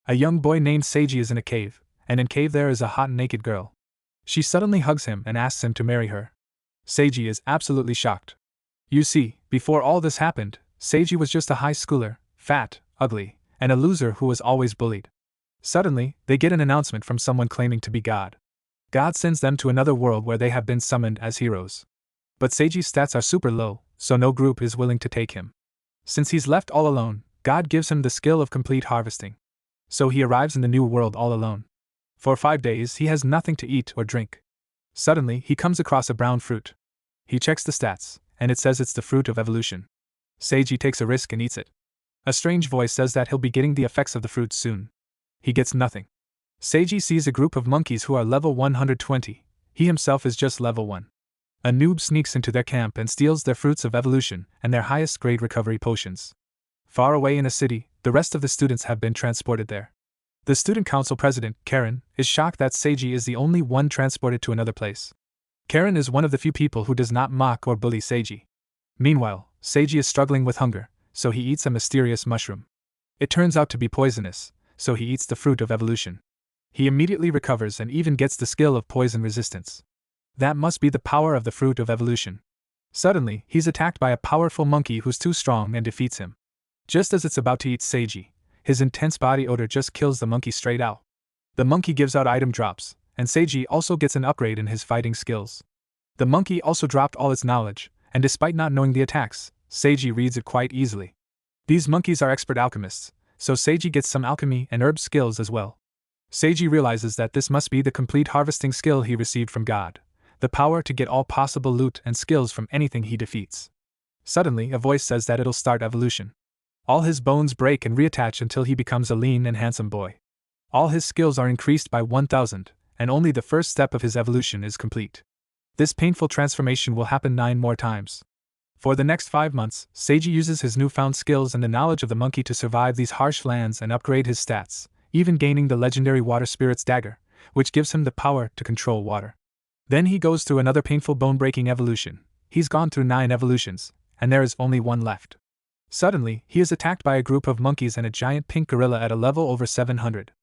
A young boy named Seiji is in a cave, and in cave there is a hot naked girl. She suddenly hugs him and asks him to marry her. Seiji is absolutely shocked. You see, before all this happened, Seiji was just a high schooler, fat, ugly, and a loser who was always bullied. Suddenly, they get an announcement from someone claiming to be God. God sends them to another world where they have been summoned as heroes. But Seiji's stats are super low, so no group is willing to take him. Since he's left all alone, God gives him the skill of complete harvesting. So he arrives in the new world all alone. For 5 days he has nothing to eat or drink. Suddenly he comes across a brown fruit. He checks the stats, and it says it's the fruit of evolution. Seiji takes a risk and eats it. A strange voice says that he'll be getting the effects of the fruit soon. He gets nothing. Seiji sees a group of monkeys who are level 120, he himself is just level 1. A noob sneaks into their camp and steals their fruits of evolution and their highest grade recovery potions. Far away in a city, the rest of the students have been transported there. The student council president, Karen, is shocked that Seiji is the only one transported to another place. Karen is one of the few people who does not mock or bully Seiji. Meanwhile, Seiji is struggling with hunger, so he eats a mysterious mushroom. It turns out to be poisonous, so he eats the fruit of evolution. He immediately recovers and even gets the skill of poison resistance. That must be the power of the fruit of evolution. Suddenly, he's attacked by a powerful monkey who's too strong and defeats him. Just as it's about to eat Seiji, his intense body odor just kills the monkey straight out. The monkey gives out item drops, and Seiji also gets an upgrade in his fighting skills. The monkey also dropped all its knowledge, and despite not knowing the attacks, Seiji reads it quite easily. These monkeys are expert alchemists, so Seiji gets some alchemy and herb skills as well. Seiji realizes that this must be the complete harvesting skill he received from God, the power to get all possible loot and skills from anything he defeats. Suddenly, a voice says that it'll start evolution. All his bones break and reattach until he becomes a lean and handsome boy. All his skills are increased by 1000, and only the first step of his evolution is complete. This painful transformation will happen 9 more times. For the next 5 months, Seiji uses his newfound skills and the knowledge of the monkey to survive these harsh lands and upgrade his stats, even gaining the legendary water spirit's dagger, which gives him the power to control water. Then he goes through another painful bone-breaking evolution. He's gone through 9 evolutions, and there is only 1 left. Suddenly, he is attacked by a group of monkeys and a giant pink gorilla at a level over 700.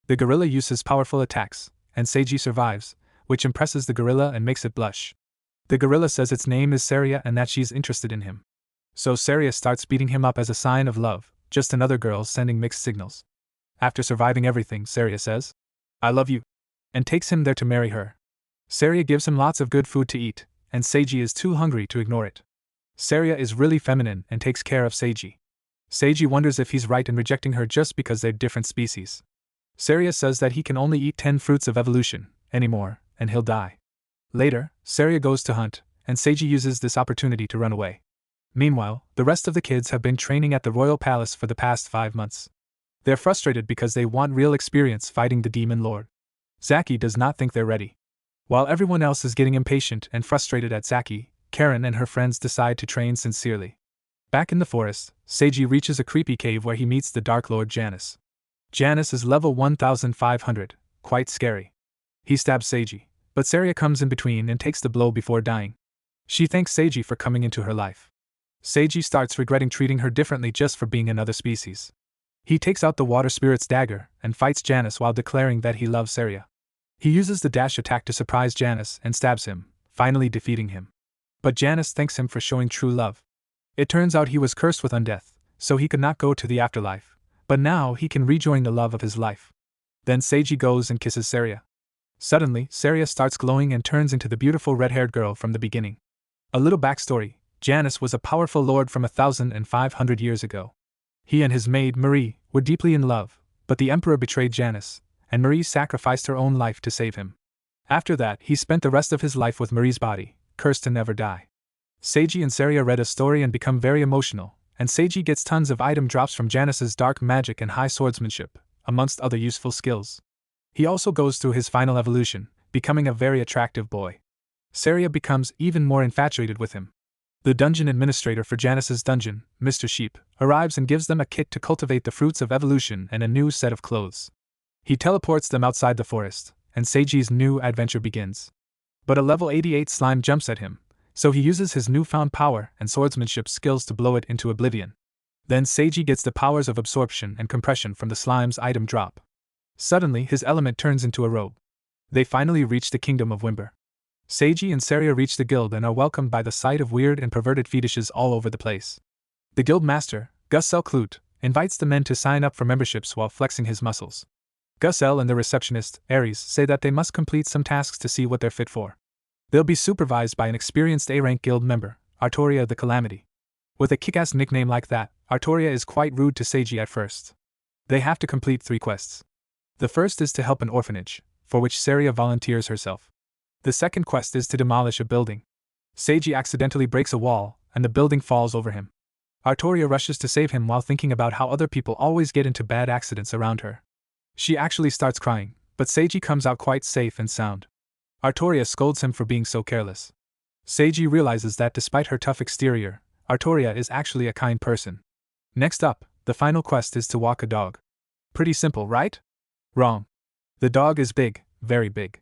The gorilla uses powerful attacks, and Seiji survives, which impresses the gorilla and makes it blush. The gorilla says its name is Saria and that she's interested in him. So Saria starts beating him up as a sign of love, just another girl sending mixed signals. After surviving everything, Saria says, "I love you," and takes him there to marry her. Saria gives him lots of good food to eat, and Seiji is too hungry to ignore it. Saria is really feminine and takes care of Seiji. Seiji wonders if he's right in rejecting her just because they're different species. Saria says that he can only eat 10 fruits of evolution anymore, and he'll die. Later, Saria goes to hunt, and Seiji uses this opportunity to run away. Meanwhile, the rest of the kids have been training at the royal palace for the past 5 months. They're frustrated because they want real experience fighting the demon lord. Zaki does not think they're ready. While everyone else is getting impatient and frustrated at Zaki, Karen and her friends decide to train sincerely. Back in the forest, Seiji reaches a creepy cave where he meets the Dark Lord Janus. Janus is level 1500, quite scary. He stabs Seiji, but Saria comes in between and takes the blow before dying. She thanks Seiji for coming into her life. Seiji starts regretting treating her differently just for being another species. He takes out the water spirit's dagger and fights Janus while declaring that he loves Saria. He uses the dash attack to surprise Janus and stabs him, finally defeating him. But Janus thanks him for showing true love. It turns out he was cursed with undeath, so he could not go to the afterlife, but now he can rejoin the love of his life. Then Seiji goes and kisses Saria. Suddenly, Saria starts glowing and turns into the beautiful red-haired girl from the beginning. A little backstory: Janus was a powerful lord from 1500 years ago. He and his maid, Marie, were deeply in love, but the emperor betrayed Janus, and Marie sacrificed her own life to save him. After that, he spent the rest of his life with Marie's body, cursed to never die. Seiji and Saria read a story and become very emotional, and Seiji gets tons of item drops from Janus's dark magic and high swordsmanship, amongst other useful skills. He also goes through his final evolution, becoming a very attractive boy. Saria becomes even more infatuated with him. The dungeon administrator for Janus's dungeon, Mr. Sheep, arrives and gives them a kit to cultivate the fruits of evolution and a new set of clothes. He teleports them outside the forest, and Seiji's new adventure begins. But a level 88 slime jumps at him, so he uses his newfound power and swordsmanship skills to blow it into oblivion. Then Seiji gets the powers of absorption and compression from the slime's item drop. Suddenly, his element turns into a robe. They finally reach the kingdom of Wimber. Seiji and Saria reach the guild and are welcomed by the sight of weird and perverted fetishes all over the place. The guild master, Gus L. Clute, invites the men to sign up for memberships while flexing his muscles. Gus L. and the receptionist, Aries, say that they must complete some tasks to see what they're fit for. They'll be supervised by an experienced A-rank guild member, Artoria the Calamity. With a kick-ass nickname like that, Artoria is quite rude to Seiji at first. They have to complete 3 quests. The first is to help an orphanage, for which Saria volunteers herself. The second quest is to demolish a building. Seiji accidentally breaks a wall, and the building falls over him. Artoria rushes to save him while thinking about how other people always get into bad accidents around her. She actually starts crying, but Seiji comes out quite safe and sound. Artoria scolds him for being so careless. Seiji realizes that despite her tough exterior, Artoria is actually a kind person. Next up, the final quest is to walk a dog. Pretty simple, right? Wrong. The dog is big, very big.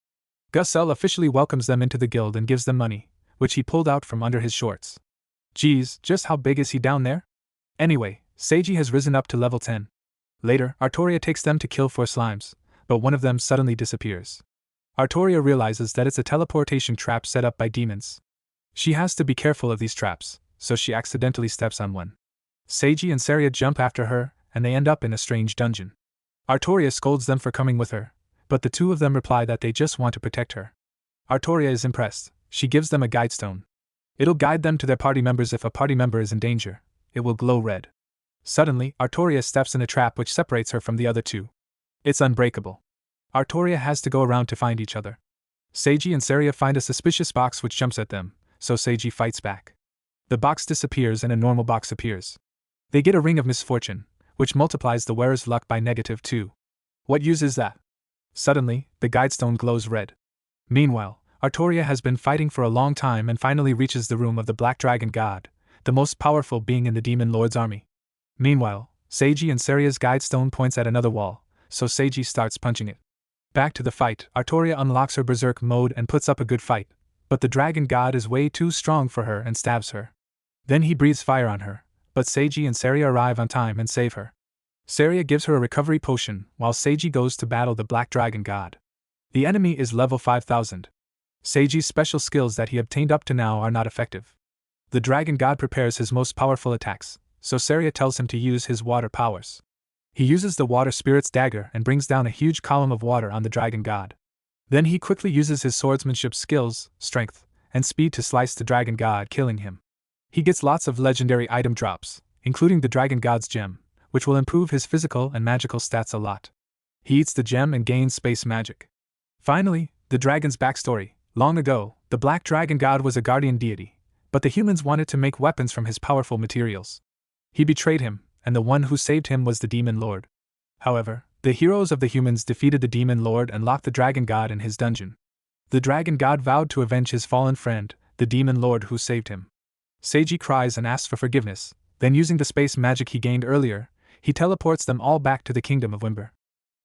Gus L. officially welcomes them into the guild and gives them money, which he pulled out from under his shorts. Geez, just how big is he down there? Anyway, Seiji has risen up to level 10. Later, Artoria takes them to kill 4 slimes, but one of them suddenly disappears. Artoria realizes that it's a teleportation trap set up by demons. She has to be careful of these traps, so she accidentally steps on one. Seiji and Saria jump after her, and they end up in a strange dungeon. Artoria scolds them for coming with her, but the 2 of them reply that they just want to protect her. Artoria is impressed. She gives them a guide stone. It'll guide them to their party members if a party member is in danger. It will glow red. Suddenly, Artoria steps in a trap which separates her from the other 2. It's unbreakable. Artoria has to go around to find each other. Seiji and Saria find a suspicious box which jumps at them, so Seiji fights back. The box disappears and a normal box appears. They get a ring of misfortune, which multiplies the wearer's luck by -2. What use is that? Suddenly, the guidestone glows red. Meanwhile, Artoria has been fighting for a long time and finally reaches the room of the Black Dragon God, the most powerful being in the Demon Lord's army. Meanwhile, Seiji and Saria's guidestone points at another wall, so Seiji starts punching it. Back to the fight, Artoria unlocks her berserk mode and puts up a good fight, but the Dragon God is way too strong for her and stabs her. Then he breathes fire on her, but Seiji and Saria arrive on time and save her. Saria gives her a recovery potion, while Seiji goes to battle the Black Dragon God. The enemy is level 5000. Seiji's special skills that he obtained up to now are not effective. The Dragon God prepares his most powerful attacks, so Saria tells him to use his water powers. He uses the Water Spirit's dagger and brings down a huge column of water on the Dragon God. Then he quickly uses his swordsmanship skills, strength, and speed to slice the Dragon God, killing him. He gets lots of legendary item drops, including the Dragon God's gem, which will improve his physical and magical stats a lot. He eats the gem and gains space magic. Finally, the dragon's backstory. Long ago, the Black Dragon God was a guardian deity, but the humans wanted to make weapons from his powerful materials. He betrayed him, and the one who saved him was the Demon Lord. However, the heroes of the humans defeated the Demon Lord and locked the Dragon God in his dungeon. The Dragon God vowed to avenge his fallen friend, the Demon Lord who saved him. Seiji cries and asks for forgiveness, then using the space magic he gained earlier, he teleports them all back to the kingdom of Wimber.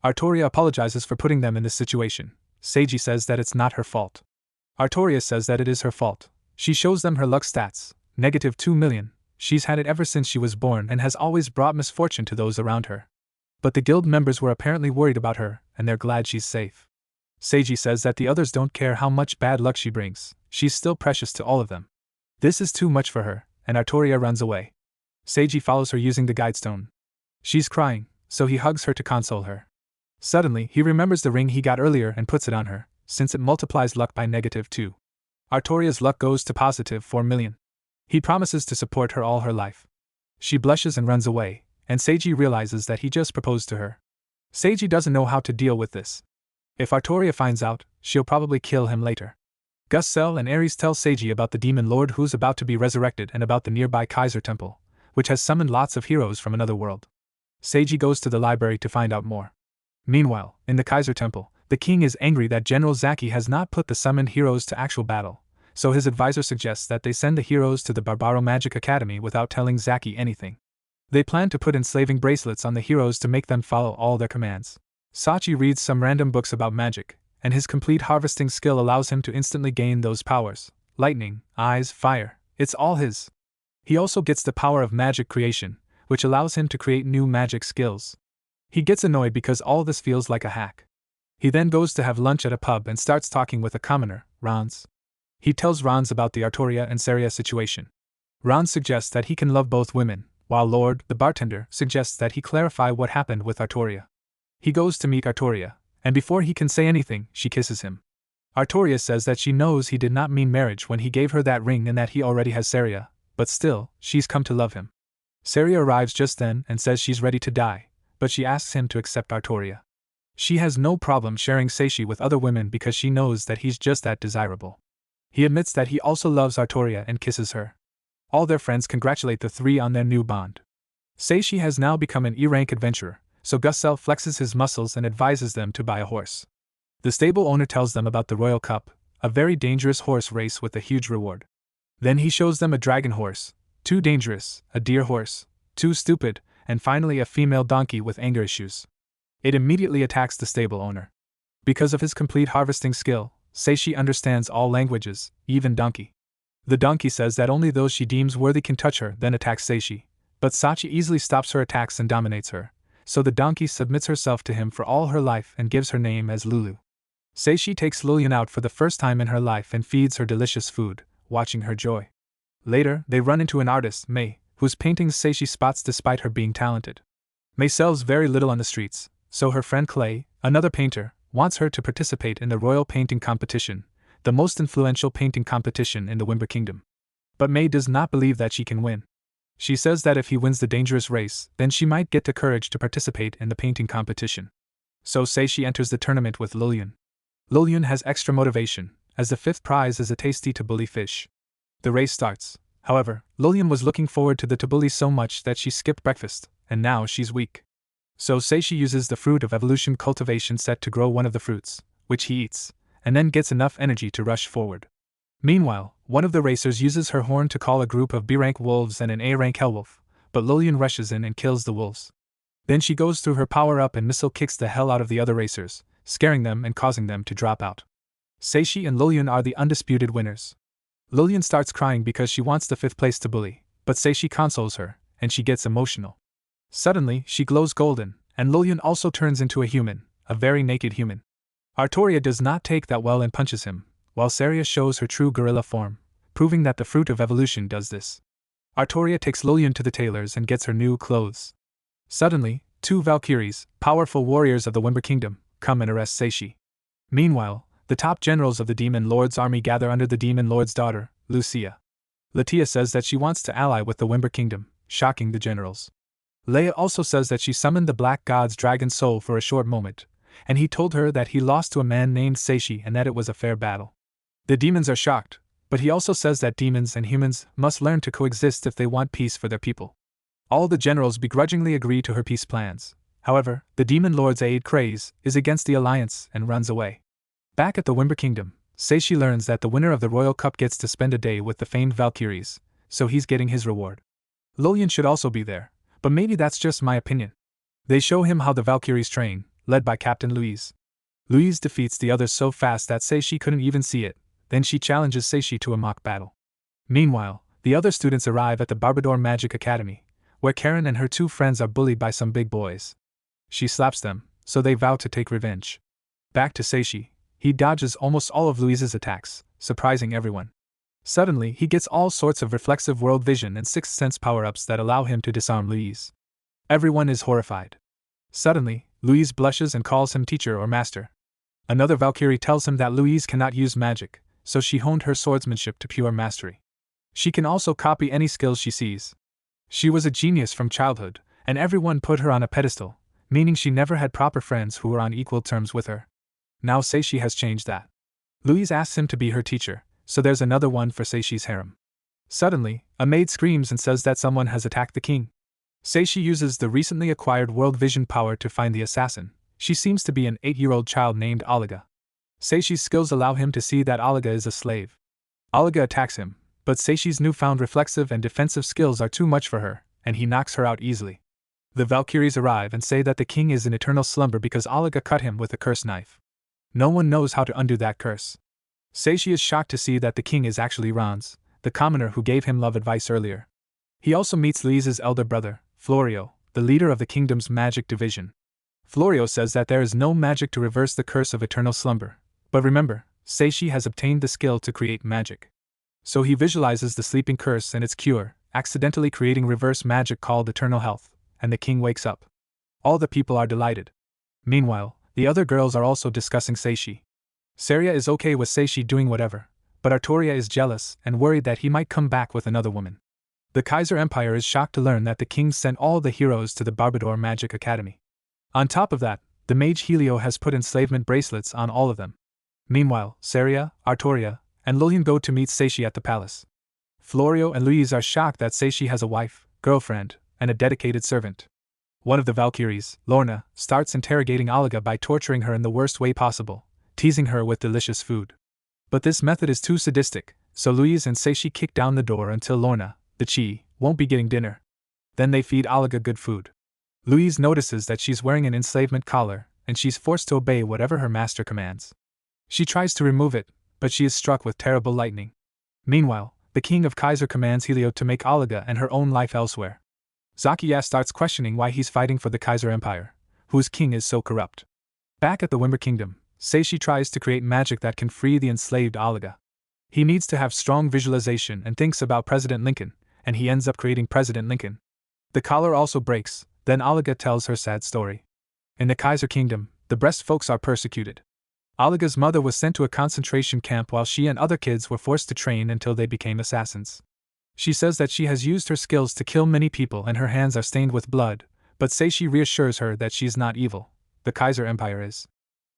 Artoria apologizes for putting them in this situation. Seiji says that it's not her fault. Artoria says that it is her fault. She shows them her luck stats, -2 million. She's had it ever since she was born and has always brought misfortune to those around her. But the guild members were apparently worried about her, and they're glad she's safe. Seiji says that the others don't care how much bad luck she brings, she's still precious to all of them. This is too much for her, and Artoria runs away. Seiji follows her using the guidestone. She's crying, so he hugs her to console her. Suddenly, he remembers the ring he got earlier and puts it on her, since it multiplies luck by -2. Artoria's luck goes to +4 million. He promises to support her all her life. She blushes and runs away, and Seiji realizes that he just proposed to her. Seiji doesn't know how to deal with this. If Artoria finds out, she'll probably kill him later. Gus Cell and Ares tell Seiji about the Demon Lord who's about to be resurrected and about the nearby Kaiser Temple, which has summoned lots of heroes from another world. Seiji goes to the library to find out more. Meanwhile, in the Kaiser Temple, the king is angry that General Zaki has not put the summoned heroes to actual battle, so his advisor suggests that they send the heroes to the Barbaro Magic Academy without telling Zaki anything. They plan to put enslaving bracelets on the heroes to make them follow all their commands. Sachi reads some random books about magic, and his complete harvesting skill allows him to instantly gain those powers. Lightning, eyes, fire, it's all his. He also gets the power of magic creation, which allows him to create new magic skills. He gets annoyed because all this feels like a hack. He then goes to have lunch at a pub and starts talking with a commoner, Rans. He tells Rans about the Artoria and Saria situation. Rans suggests that he can love both women, while Lord, the bartender, suggests that he clarify what happened with Artoria. He goes to meet Artoria, and before he can say anything, she kisses him. Artoria says that she knows he did not mean marriage when he gave her that ring and that he already has Saria, but still, she's come to love him. Saria arrives just then and says she's ready to die, but she asks him to accept Artoria. She has no problem sharing Seishi with other women because she knows that he's just that desirable. He admits that he also loves Artoria and kisses her. All their friends congratulate the three on their new bond. Seishi has now become an E-rank adventurer, so Gussel flexes his muscles and advises them to buy a horse. The stable owner tells them about the Royal Cup, a very dangerous horse race with a huge reward. Then he shows them a dragon horse, too dangerous, a deer horse, too stupid, and finally a female donkey with anger issues. It immediately attacks the stable owner. Because of his complete harvesting skill, Seishi understands all languages, even donkey. The donkey says that only those she deems worthy can touch her, then attacks Seishi, but Sachi easily stops her attacks and dominates her, so the donkey submits herself to him for all her life and gives her name as Lulu. Seishi takes Lillian out for the first time in her life and feeds her delicious food, watching her joy. Later, they run into an artist, Mei, whose paintings Seishi spots despite her being talented. Mei sells very little on the streets, so her friend Clay, another painter, wants her to participate in the Royal Painting Competition, the most influential painting competition in the Wimber Kingdom. But Mei does not believe that she can win. She says that if he wins the dangerous race, then she might get the courage to participate in the painting competition. So Seishi enters the tournament with Lillian. Lillian has extra motivation, as the fifth prize is a tasty tabbouleh fish. The race starts. However, Lillian was looking forward to the tabbouleh so much that she skipped breakfast, and now she's weak. So Seishi uses the fruit of evolution cultivation set to grow one of the fruits, which he eats, and then gets enough energy to rush forward. Meanwhile, one of the racers uses her horn to call a group of B-rank wolves and an A-rank hellwolf, but Lillian rushes in and kills the wolves. Then she goes through her power-up and missile kicks the hell out of the other racers, scaring them and causing them to drop out. Seishi and Lillian are the undisputed winners. Lillian starts crying because she wants the fifth place tabbouleh, but Seishi consoles her, and she gets emotional. Suddenly, she glows golden, and Lillian also turns into a human, a very naked human. Artoria does not take that well and punches him, while Saria shows her true gorilla form, proving that the fruit of evolution does this. Artoria takes Lillian to the tailor's and gets her new clothes. Suddenly, two Valkyries, powerful warriors of the Wimber Kingdom, come and arrest Seishi. Meanwhile, the top generals of the Demon Lord's army gather under the Demon Lord's daughter, Lucia. Latia says that she wants to ally with the Wimber Kingdom, shocking the generals. Leia also says that she summoned the Black God's dragon soul for a short moment, and he told her that he lost to a man named Seishi and that it was a fair battle. The demons are shocked, but he also says that demons and humans must learn to coexist if they want peace for their people. All the generals begrudgingly agree to her peace plans. However, the Demon Lord's aide Craze is against the alliance and runs away. Back at the Wimber Kingdom, Seishi learns that the winner of the Royal Cup gets to spend a day with the famed Valkyries, so he's getting his reward. Lillian should also be there, but maybe that's just my opinion. They show him how the Valkyries train, led by Captain Louise. Louise defeats the others so fast that Seishi couldn't even see it, then she challenges Seishi to a mock battle. Meanwhile, the other students arrive at the Barbador Magic Academy, where Karen and her two friends are bullied by some big boys. She slaps them, so they vow to take revenge. Back to Seishi, he dodges almost all of Louise's attacks, surprising everyone. Suddenly, he gets all sorts of reflexive world vision and sixth sense power-ups that allow him to disarm Louise. Everyone is horrified. Suddenly, Louise blushes and calls him teacher or master. Another Valkyrie tells him that Louise cannot use magic, so she honed her swordsmanship to pure mastery. She can also copy any skills she sees. She was a genius from childhood, and everyone put her on a pedestal, meaning she never had proper friends who were on equal terms with her. Now Seishi has changed that. Louise asks him to be her teacher, so there's another one for Seishi's harem. Suddenly, a maid screams and says that someone has attacked the king. Seishi uses the recently acquired world vision power to find the assassin. She seems to be an 8-year-old child named Oliga. Seishi's skills allow him to see that Oliga is a slave. Oliga attacks him, but Seishi's newfound reflexive and defensive skills are too much for her, and he knocks her out easily. The Valkyries arrive and say that the king is in eternal slumber because Oliga cut him with a cursed knife. No one knows how to undo that curse. Seishi is shocked to see that the king is actually Rans, the commoner who gave him love advice earlier. He also meets Louise's elder brother, Florio, the leader of the kingdom's magic division. Florio says that there is no magic to reverse the curse of eternal slumber, but remember, Seishi has obtained the skill to create magic. So he visualizes the sleeping curse and its cure, accidentally creating reverse magic called eternal health, and the king wakes up. All the people are delighted. Meanwhile, the other girls are also discussing Seishi. Saria is okay with Seishi doing whatever, but Artoria is jealous and worried that he might come back with another woman. The Kaiser Empire is shocked to learn that the king sent all the heroes to the Barbador Magic Academy. On top of that, the mage Helio has put enslavement bracelets on all of them. Meanwhile, Saria, Artoria, and Lilian go to meet Seishi at the palace. Florio and Louise are shocked that Seishi has a wife, girlfriend, and a dedicated servant. One of the Valkyries, Lorna, starts interrogating Olga by torturing her in the worst way possible, teasing her with delicious food. But this method is too sadistic, so Louise and Seishi kick down the door until Lorna, the Chi, won't be getting dinner. Then they feed Olga good food. Louise notices that she's wearing an enslavement collar, and she's forced to obey whatever her master commands. She tries to remove it, but she is struck with terrible lightning. Meanwhile, the king of Kaiser commands Helio to make Olga and her own life elsewhere. Zakiya starts questioning why he's fighting for the Kaiser Empire, whose king is so corrupt. Back at the Wimber Kingdom, Seishi tries to create magic that can free the enslaved Olga. He needs to have strong visualization and thinks about President Lincoln, and he ends up creating President Lincoln. The collar also breaks, then Olga tells her sad story. In the Kaiser Kingdom, the Brest folks are persecuted. Olga's mother was sent to a concentration camp while she and other kids were forced to train until they became assassins. She says that she has used her skills to kill many people and her hands are stained with blood, but Seishi reassures her that she's not evil. The Kaiser Empire is.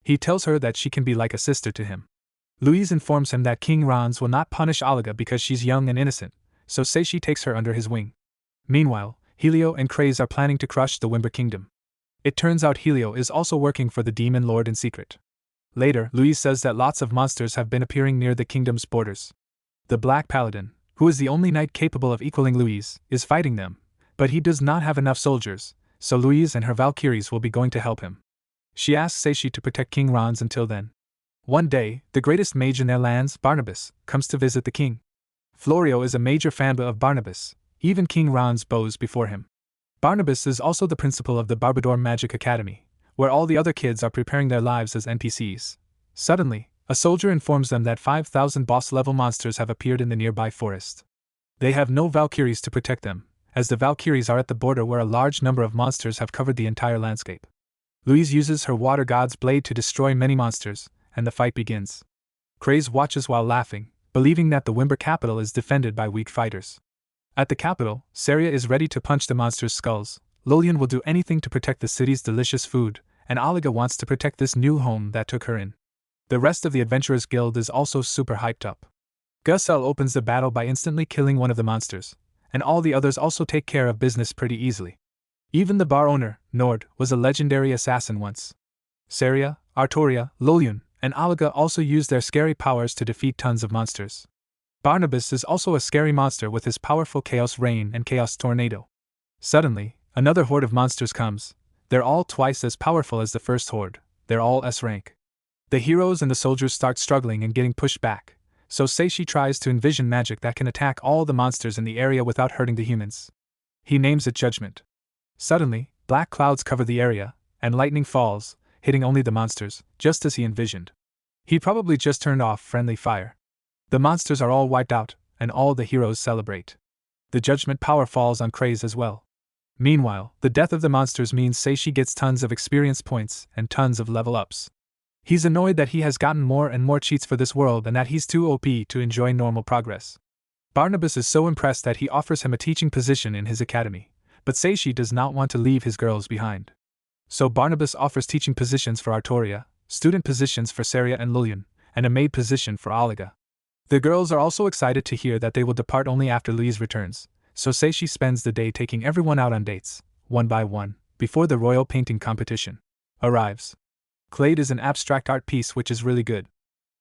He tells her that she can be like a sister to him. Louise informs him that King Ranz will not punish Olga because she's young and innocent, so Seishi takes her under his wing. Meanwhile, Helio and Kraze are planning to crush the Wimber Kingdom. It turns out Helio is also working for the Demon Lord in secret. Later, Louise says that lots of monsters have been appearing near the kingdom's borders. The Black Paladin, who is the only knight capable of equaling Louise, is fighting them, but he does not have enough soldiers, so Louise and her Valkyries will be going to help him. She asks Seishi to protect King Ranz until then. One day, the greatest mage in their lands, Barnabas, comes to visit the king. Florio is a major fan of Barnabas, even King Ranz bows before him. Barnabas is also the principal of the Barbador Magic Academy, where all the other kids are preparing their lives as NPCs. Suddenly, a soldier informs them that 5,000 boss-level monsters have appeared in the nearby forest. They have no Valkyries to protect them, as the Valkyries are at the border where a large number of monsters have covered the entire landscape. Louise uses her water god's blade to destroy many monsters, and the fight begins. Kraze watches while laughing, believing that the Wimber capital is defended by weak fighters. At the capital, Saria is ready to punch the monsters' skulls. Lilian will do anything to protect the city's delicious food, and Olga wants to protect this new home that took her in. The rest of the Adventurers Guild is also super hyped up. Gusel opens the battle by instantly killing one of the monsters, and all the others also take care of business pretty easily. Even the bar owner, Nord, was a legendary assassin once. Saria, Artoria, Lilian, and Olga also use their scary powers to defeat tons of monsters. Barnabas is also a scary monster with his powerful Chaos Rain and Chaos Tornado. Suddenly, another horde of monsters comes. They're all twice as powerful as the first horde. They're all S rank. The heroes and the soldiers start struggling and getting pushed back, so Seishi tries to envision magic that can attack all the monsters in the area without hurting the humans. He names it Judgment. Suddenly, black clouds cover the area, and lightning falls, hitting only the monsters, just as he envisioned. He probably just turned off friendly fire. The monsters are all wiped out, and all the heroes celebrate. The Judgment power falls on Kraze as well. Meanwhile, the death of the monsters means Seishi gets tons of experience points and tons of level ups. He's annoyed that he has gotten more and more cheats for this world and that he's too OP to enjoy normal progress. Barnabas is so impressed that he offers him a teaching position in his academy, but Seishi does not want to leave his girls behind. So Barnabas offers teaching positions for Artoria, student positions for Saria and Lilian, and a maid position for Olga. The girls are also excited to hear that they will depart only after Louise returns, so Seishi spends the day taking everyone out on dates, one by one, before the royal painting competition arrives. Clade is an abstract art piece which is really good.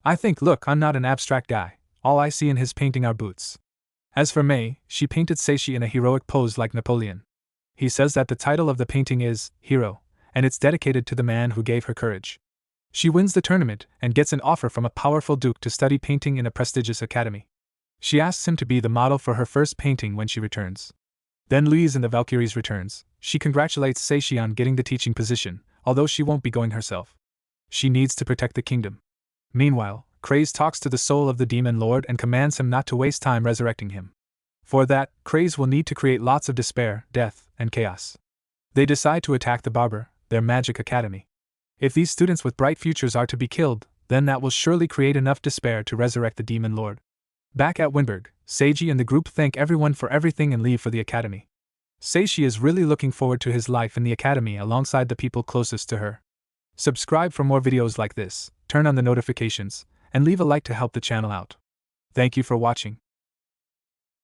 I think, look, I'm not an abstract guy, all I see in his painting are boots. As for May, she painted Seishi in a heroic pose like Napoleon. He says that the title of the painting is Hero, and it's dedicated to the man who gave her courage. She wins the tournament and gets an offer from a powerful duke to study painting in a prestigious academy. She asks him to be the model for her first painting when she returns. Then Louise and the Valkyries returns. She congratulates Seishi on getting the teaching position, although she won't be going herself. She needs to protect the kingdom. Meanwhile, Craze talks to the soul of the demon lord and commands him not to waste time resurrecting him. For that, Craze will need to create lots of despair, death, and chaos. They decide to attack the barber, their magic academy. If these students with bright futures are to be killed, then that will surely create enough despair to resurrect the demon lord. Back at Winberg, Seiji and the group thank everyone for everything and leave for the academy. Seishi is really looking forward to his life in the academy alongside the people closest to her. Subscribe for more videos like this, turn on the notifications, and leave a like to help the channel out. Thank you for watching.